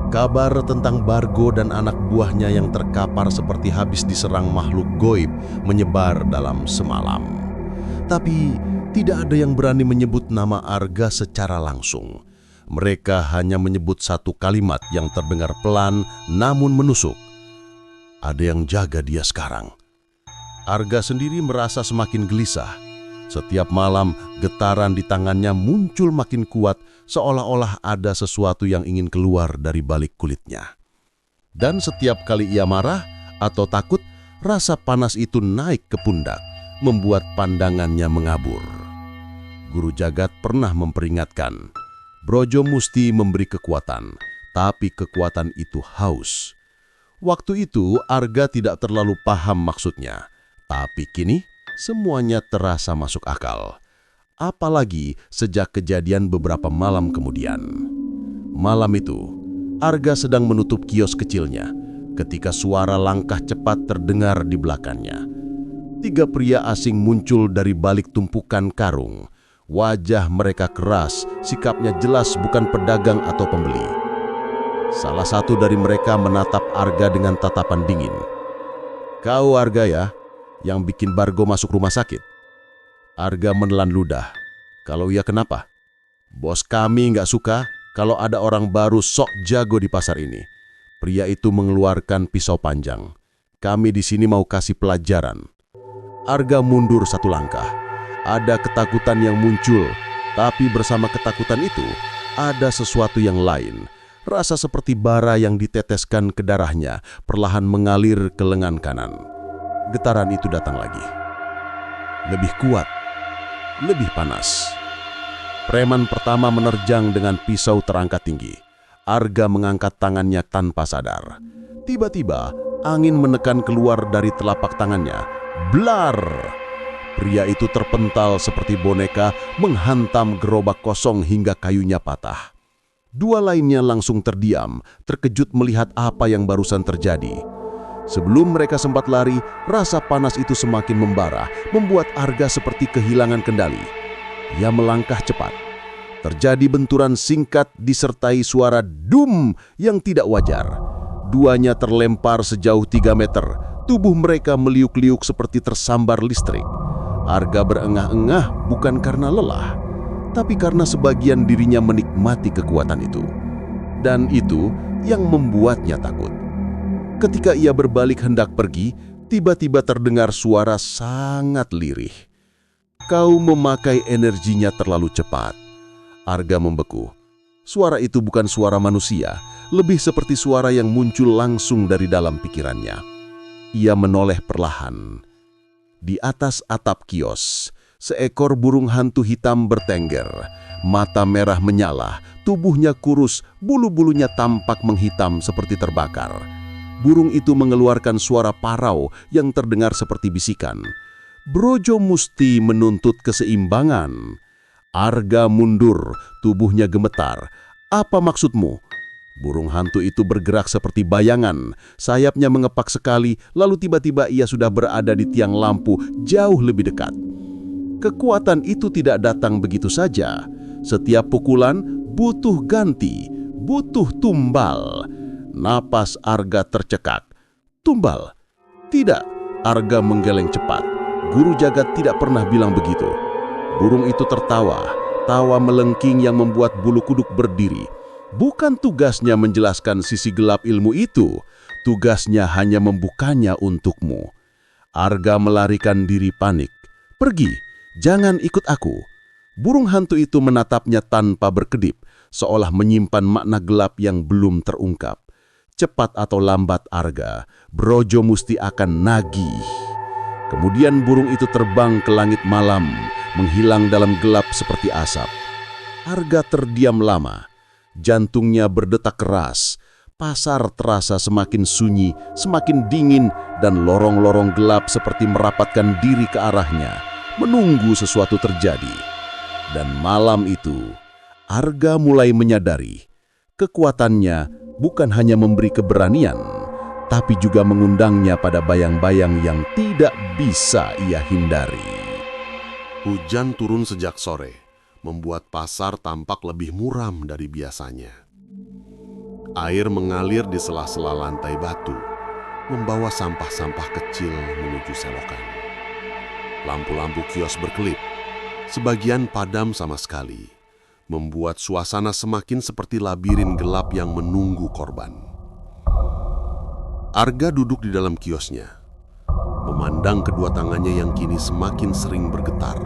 Speaker 3: Kabar tentang Bargo dan anak buahnya yang terkapar seperti habis diserang makhluk goib menyebar dalam semalam. Tapi tidak ada yang berani menyebut nama Arga secara langsung. Mereka hanya menyebut satu kalimat yang terdengar pelan namun menusuk. Ada yang jaga dia sekarang. Arga sendiri merasa semakin gelisah. Setiap malam, getaran di tangannya muncul makin kuat, seolah-olah ada sesuatu yang ingin keluar dari balik kulitnya. Dan setiap kali ia marah atau takut, rasa panas itu naik ke pundak, membuat pandangannya mengabur. Guru Jagat pernah memperingatkan, Brojo Musti memberi kekuatan, tapi kekuatan itu haus. Waktu itu Arga tidak terlalu paham maksudnya, tapi kini semuanya terasa masuk akal. Apalagi sejak kejadian beberapa malam kemudian. Malam itu, Arga sedang menutup kios kecilnya ketika suara langkah cepat terdengar di belakangnya. 3 pria asing muncul dari balik tumpukan karung. Wajah mereka keras, sikapnya jelas bukan pedagang atau pembeli. Salah satu dari mereka menatap Arga dengan tatapan dingin. "Kau Arga ya, yang bikin Bargo masuk rumah sakit?" Arga menelan ludah. "Kalau iya kenapa? Bos kami nggak suka kalau ada orang baru sok jago di pasar ini." Pria itu mengeluarkan pisau panjang. "Kami di sini mau kasih pelajaran." Arga mundur 1 langkah. Ada ketakutan yang muncul, tapi bersama ketakutan itu, ada sesuatu yang lain. Rasa seperti bara yang diteteskan ke darahnya, perlahan mengalir ke lengan kanan. Getaran itu datang lagi. Lebih kuat, lebih panas. Preman pertama menerjang dengan pisau terangkat tinggi. Arga mengangkat tangannya tanpa sadar. Tiba-tiba, angin menekan keluar dari telapak tangannya. Blar! Pria itu terpental seperti boneka, menghantam gerobak kosong hingga kayunya patah. Dua lainnya langsung terdiam, terkejut melihat apa yang barusan terjadi. Sebelum mereka sempat lari, rasa panas itu semakin membara, membuat Arga seperti kehilangan kendali. Ia melangkah cepat. Terjadi benturan singkat disertai suara dum yang tidak wajar. Duanya terlempar sejauh 3 meter. Tubuh mereka meliuk-liuk seperti tersambar listrik. Arga berengah-engah bukan karena lelah, tapi karena sebagian dirinya menikmati kekuatan itu. Dan itu yang membuatnya takut. Ketika ia berbalik hendak pergi, tiba-tiba terdengar suara sangat lirih. Kau memakai energinya terlalu cepat. Arga membeku. Suara itu bukan suara manusia, lebih seperti suara yang muncul langsung dari dalam pikirannya. Ia menoleh perlahan. Di atas atap kios, seekor burung hantu hitam bertengger. Mata merah menyala, tubuhnya kurus, bulu-bulunya tampak menghitam seperti terbakar. Burung itu mengeluarkan suara parau yang terdengar seperti bisikan. Brojo Musti menuntut keseimbangan. Arga mundur, tubuhnya gemetar. Apa maksudmu? Burung hantu itu bergerak seperti bayangan. Sayapnya mengepak sekali, lalu tiba-tiba ia sudah berada di tiang lampu jauh lebih dekat. Kekuatan itu tidak datang begitu saja. Setiap pukulan butuh ganti, butuh tumbal. Napas Arga tercekak. Tumbal? Tidak, Arga menggeleng cepat. Guru jagat tidak pernah bilang begitu. Burung itu tertawa, tawa melengking yang membuat bulu kuduk berdiri. Bukan tugasnya menjelaskan sisi gelap ilmu itu, tugasnya hanya membukanya untukmu. Arga melarikan diri panik. Pergi, jangan ikut aku. Burung hantu itu menatapnya tanpa berkedip, seolah menyimpan makna gelap yang belum terungkap. Cepat atau lambat Arga, Brojo Musti akan nagih. Kemudian burung itu terbang ke langit malam, menghilang dalam gelap seperti asap. Arga terdiam lama. Jantungnya berdetak keras. Pasar terasa semakin sunyi, semakin dingin, dan lorong-lorong gelap seperti merapatkan diri ke arahnya, menunggu sesuatu terjadi. Dan malam itu, Arga mulai menyadari kekuatannya bukan hanya memberi keberanian, tapi juga mengundangnya pada bayang-bayang yang tidak bisa ia hindari. Hujan turun sejak sore, membuat pasar tampak lebih muram dari biasanya. Air mengalir di sela-sela lantai batu, membawa sampah-sampah kecil menuju selokan. Lampu-lampu kios berkelip, sebagian padam sama sekali, membuat suasana semakin seperti labirin gelap yang menunggu korban. Arga duduk di dalam kiosnya, memandang kedua tangannya yang kini semakin sering bergetar.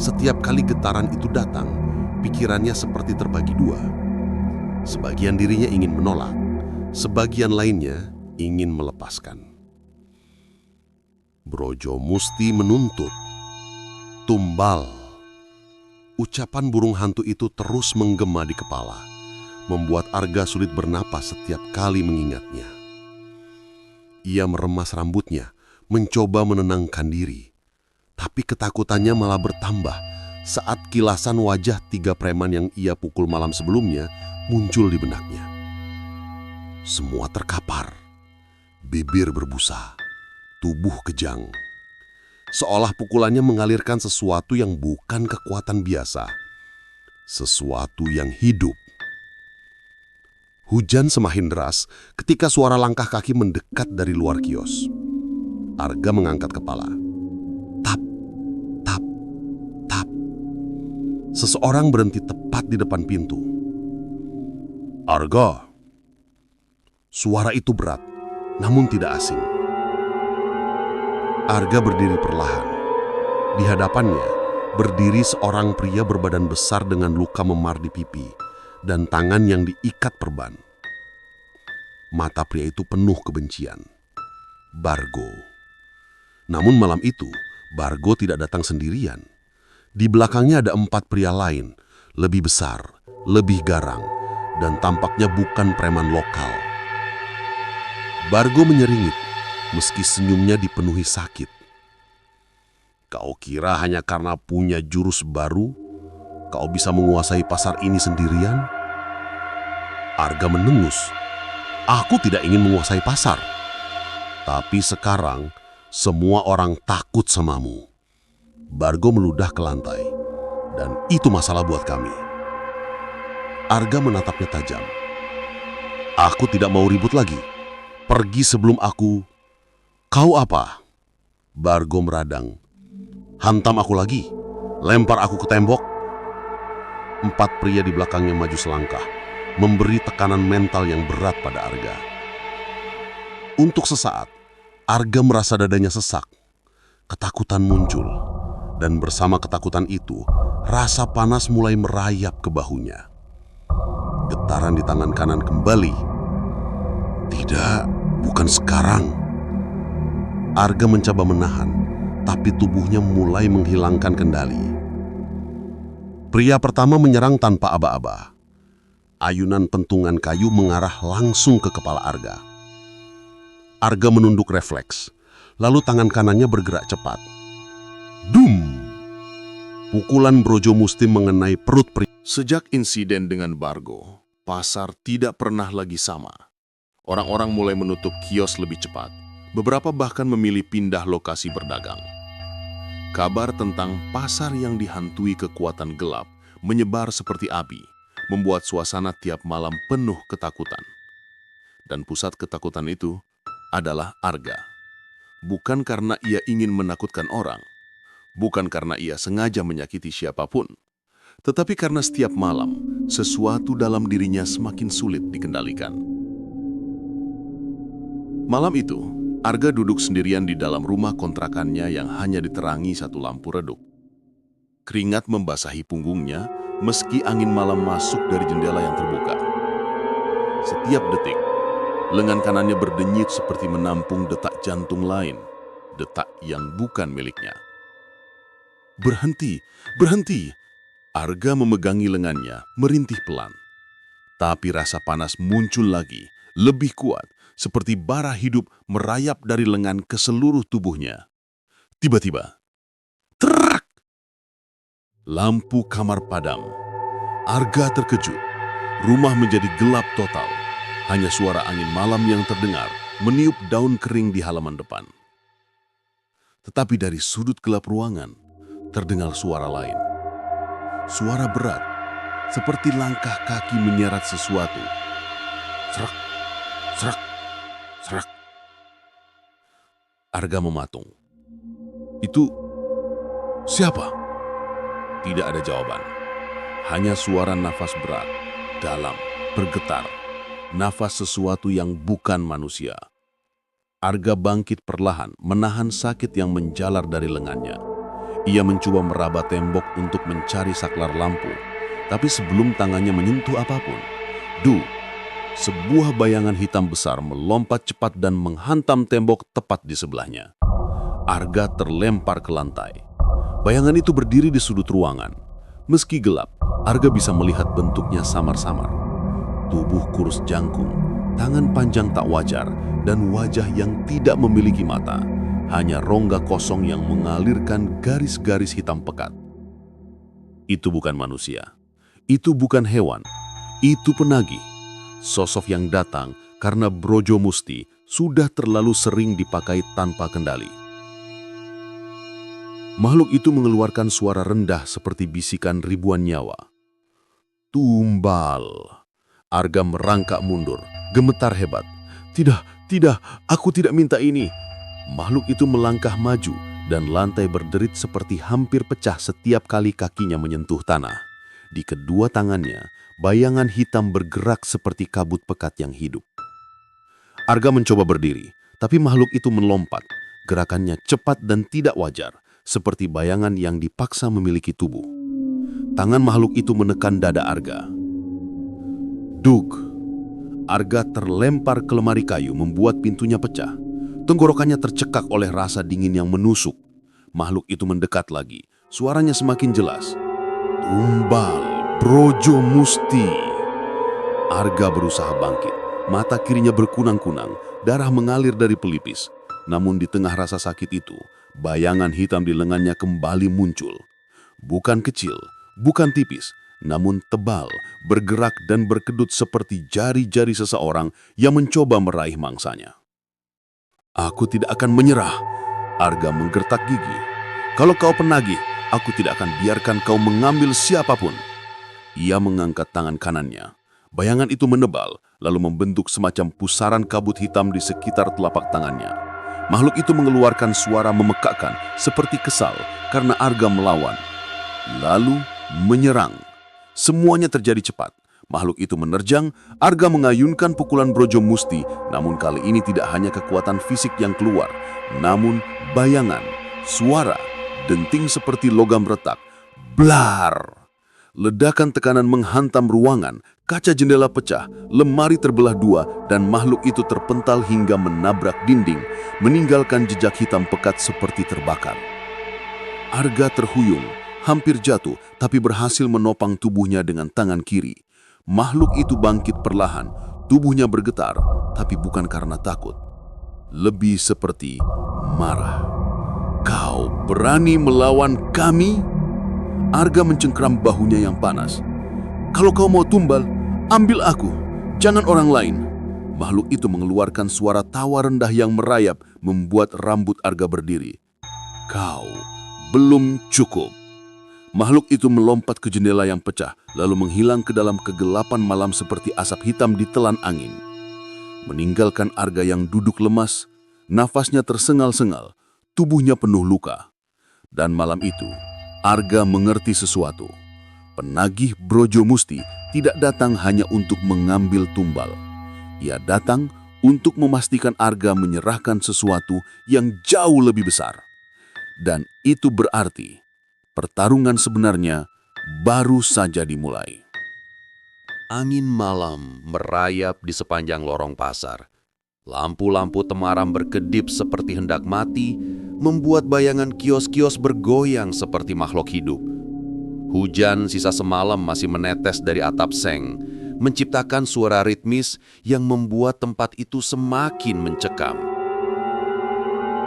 Speaker 3: Setiap kali getaran itu datang, pikirannya seperti terbagi dua. Sebagian dirinya ingin menolak, sebagian lainnya ingin melepaskan. Brojo Musti menuntut. Tumbal. Ucapan burung hantu itu terus menggema di kepala, membuat Arga sulit bernapas setiap kali mengingatnya. Ia meremas rambutnya, mencoba menenangkan diri. Tapi ketakutannya malah bertambah saat kilasan wajah 3 preman yang ia pukul malam sebelumnya muncul di benaknya. Semua terkapar, bibir berbusa, tubuh kejang. Seolah pukulannya mengalirkan sesuatu yang bukan kekuatan biasa, sesuatu yang hidup. Hujan semakin deras ketika suara langkah kaki mendekat dari luar kios. Arga mengangkat kepala. Seseorang berhenti tepat di depan pintu. Arga. Suara itu berat, namun tidak asing. Arga berdiri perlahan. Di hadapannya, berdiri seorang pria berbadan besar dengan luka memar di pipi dan tangan yang diikat perban. Mata pria itu penuh kebencian. Bargo. Namun malam itu, Bargo tidak datang sendirian. Di belakangnya ada 4 pria lain, lebih besar, lebih garang, dan tampaknya bukan preman lokal. Bargo menyeringit, meski senyumnya dipenuhi sakit. Kau kira hanya karena punya jurus baru, kau bisa menguasai pasar ini sendirian? Arga menengus. Aku tidak ingin menguasai pasar. Tapi sekarang, semua orang takut samamu. Bargo meludah ke lantai. Dan itu masalah buat kami. Arga menatapnya tajam. Aku tidak mau ribut lagi. Pergi sebelum aku... Kau apa? Bargo meradang. Hantam aku lagi. Lempar aku ke tembok. 4 pria di belakangnya maju selangkah, memberi tekanan mental yang berat pada Arga. Untuk sesaat, Arga merasa dadanya sesak. Ketakutan muncul. Dan bersama ketakutan itu, rasa panas mulai merayap ke bahunya. Getaran di tangan kanan kembali. Tidak, bukan sekarang. Arga mencoba menahan, tapi tubuhnya mulai menghilangkan kendali. Pria pertama menyerang tanpa aba-aba. Ayunan pentungan kayu mengarah langsung ke kepala Arga. Arga menunduk refleks, lalu tangan kanannya bergerak cepat. Dum! Pukulan Brojo Musti mengenai perut pria. Sejak insiden dengan Bargo, pasar tidak pernah lagi sama. Orang-orang mulai menutup kios lebih cepat. Beberapa bahkan memilih pindah lokasi berdagang. Kabar tentang pasar yang dihantui kekuatan gelap menyebar seperti api, membuat suasana tiap malam penuh ketakutan. Dan pusat ketakutan itu adalah Arga. Bukan karena ia ingin menakutkan orang, bukan karena ia sengaja menyakiti siapapun, tetapi karena setiap malam sesuatu dalam dirinya semakin sulit dikendalikan. Malam itu, Arga duduk sendirian di dalam rumah kontrakannya yang hanya diterangi satu lampu redup. Keringat membasahi punggungnya meski angin malam masuk dari jendela yang terbuka. Setiap detik, lengan kanannya berdenyut seperti menampung detak jantung lain, detak yang bukan miliknya. Berhenti, berhenti! Arga memegangi lengannya, merintih pelan. Tapi rasa panas muncul lagi, lebih kuat, seperti bara hidup merayap dari lengan ke seluruh tubuhnya. Tiba-tiba, terak! Lampu kamar padam. Arga terkejut. Rumah menjadi gelap total. Hanya suara angin malam yang terdengar, meniup daun kering di halaman depan. Tetapi dari sudut gelap ruangan, terdengar suara lain. Suara berat, seperti langkah kaki menyeret sesuatu. Serak, serak, serak. Arga mematung. Itu siapa? Tidak ada jawaban. Hanya suara nafas berat, dalam, bergetar. Nafas sesuatu yang bukan manusia. Arga bangkit perlahan, menahan sakit yang menjalar dari lengannya. Ia mencoba meraba tembok untuk mencari saklar lampu. Tapi sebelum tangannya menyentuh apapun, sebuah bayangan hitam besar melompat cepat dan menghantam tembok tepat di sebelahnya. Arga terlempar ke lantai. Bayangan itu berdiri di sudut ruangan. Meski gelap, Arga bisa melihat bentuknya samar-samar. Tubuh kurus jangkung, tangan panjang tak wajar, dan wajah yang tidak memiliki mata. Hanya rongga kosong yang mengalirkan garis-garis hitam pekat. Itu bukan manusia. Itu bukan hewan. Itu penagih. Sosok yang datang karena Brojo Musti sudah terlalu sering dipakai tanpa kendali. Makhluk itu mengeluarkan suara rendah seperti bisikan ribuan nyawa. Tumbal. Arga merangkak mundur, gemetar hebat. Tidak, aku tidak minta ini. Makhluk itu melangkah maju dan lantai berderit seperti hampir pecah setiap kali kakinya menyentuh tanah. Di kedua tangannya, bayangan hitam bergerak seperti kabut pekat yang hidup. Arga mencoba berdiri, tapi makhluk itu melompat. Gerakannya cepat dan tidak wajar, seperti bayangan yang dipaksa memiliki tubuh. Tangan makhluk itu menekan dada Arga. Dug! Arga terlempar ke lemari kayu membuat pintunya pecah. Tenggorokannya tercekak oleh rasa dingin yang menusuk. Makhluk itu mendekat lagi. Suaranya semakin jelas. Tumbal Brojo Musti. Arga berusaha bangkit. Mata kirinya berkunang-kunang. Darah mengalir dari pelipis. Namun di tengah rasa sakit itu, bayangan hitam di lengannya kembali muncul. Bukan kecil, bukan tipis, namun tebal, bergerak dan berkedut seperti jari-jari seseorang yang mencoba meraih mangsanya. Aku tidak akan menyerah. Arga menggertak gigi. Kalau kau penagih, aku tidak akan biarkan kau mengambil siapapun. Ia mengangkat tangan kanannya. Bayangan itu menebal, lalu membentuk semacam pusaran kabut hitam di sekitar telapak tangannya. Makhluk itu mengeluarkan suara memekakkan, seperti kesal karena Arga melawan. Lalu menyerang. Semuanya terjadi cepat. Makhluk itu menerjang, Arga mengayunkan pukulan Brojo Musti, namun kali ini tidak hanya kekuatan fisik yang keluar, namun bayangan, suara, denting seperti logam retak. Blar! Ledakan tekanan menghantam ruangan, kaca jendela pecah, lemari terbelah dua, dan makhluk itu terpental hingga menabrak dinding, meninggalkan jejak hitam pekat seperti terbakar. Arga terhuyung, hampir jatuh, tapi berhasil menopang tubuhnya dengan tangan kiri. Makhluk itu bangkit perlahan, tubuhnya bergetar, tapi bukan karena takut. Lebih seperti marah. Kau berani melawan kami? Arga mencengkram bahunya yang panas. Kalau kau mau tumbal, ambil aku, jangan orang lain. Makhluk itu mengeluarkan suara tawa rendah yang merayap, membuat rambut Arga berdiri. Kau belum cukup. Makhluk itu melompat ke jendela yang pecah, lalu menghilang ke dalam kegelapan malam seperti asap hitam ditelan angin. Meninggalkan Arga yang duduk lemas, nafasnya tersengal-sengal, tubuhnya penuh luka. Dan malam itu, Arga mengerti sesuatu. Penagih Brojo Musti tidak datang hanya untuk mengambil tumbal. Ia datang untuk memastikan Arga menyerahkan sesuatu yang jauh lebih besar. Dan itu berarti pertarungan sebenarnya baru saja dimulai.
Speaker 2: Angin malam merayap di sepanjang lorong pasar. Lampu-lampu temaram berkedip seperti hendak mati, membuat bayangan kios-kios bergoyang seperti makhluk hidup. Hujan sisa semalam masih menetes dari atap seng, menciptakan suara ritmis yang membuat tempat itu semakin mencekam.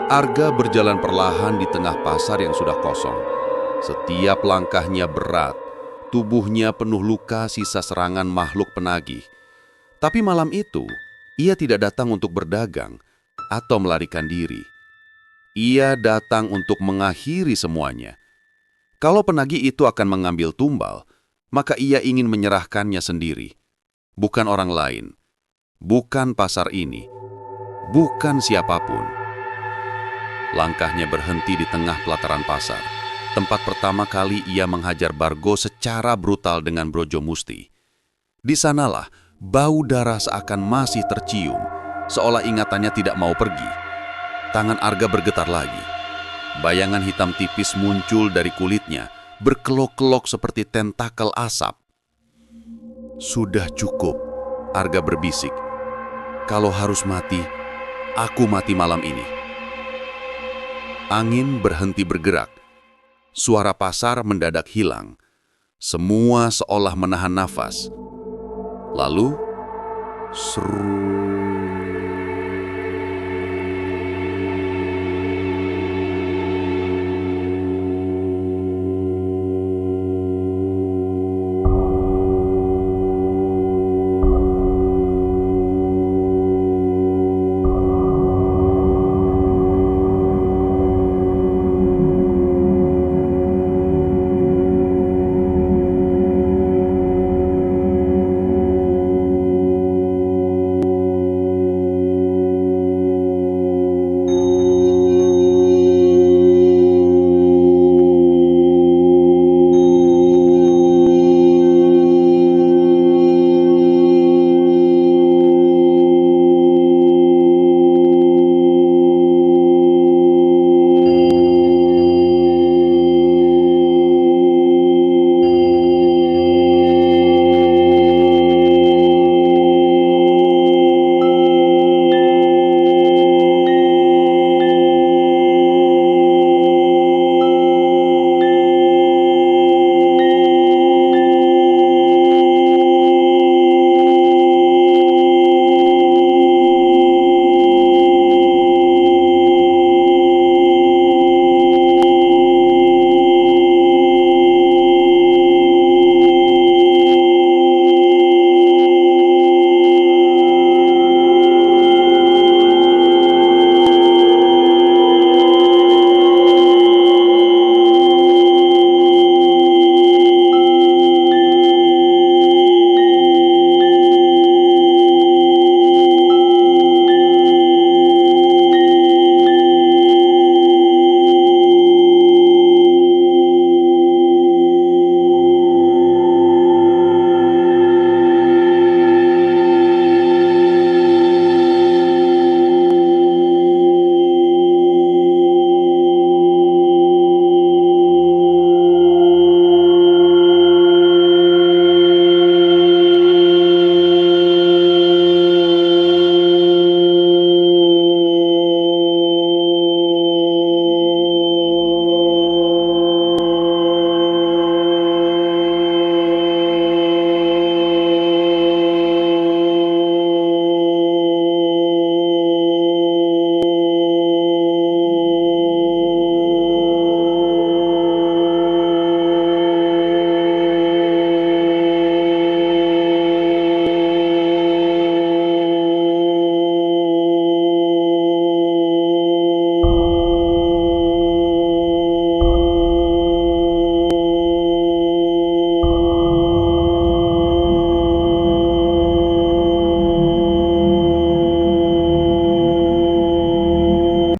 Speaker 2: Arga berjalan perlahan di tengah pasar yang sudah kosong. Setiap langkahnya berat, tubuhnya penuh luka sisa serangan makhluk penagih. Tapi malam itu, ia tidak datang untuk berdagang atau melarikan diri. Ia datang untuk mengakhiri semuanya. Kalau penagih itu akan mengambil tumbal, maka ia ingin menyerahkannya sendiri. Bukan orang lain, bukan pasar ini, bukan siapapun. Langkahnya berhenti di tengah pelataran pasar, tempat pertama kali ia menghajar Bargo secara brutal dengan Brojo Musti. Di sanalah bau darah seakan masih tercium, seolah ingatannya tidak mau pergi. Tangan Arga bergetar lagi. Bayangan hitam tipis muncul dari kulitnya, berkelok-kelok seperti tentakel asap. Sudah cukup, Arga berbisik. Kalau harus mati, aku mati malam ini. Angin berhenti bergerak. Suara pasar mendadak hilang. Semua seolah menahan nafas. Lalu, seru.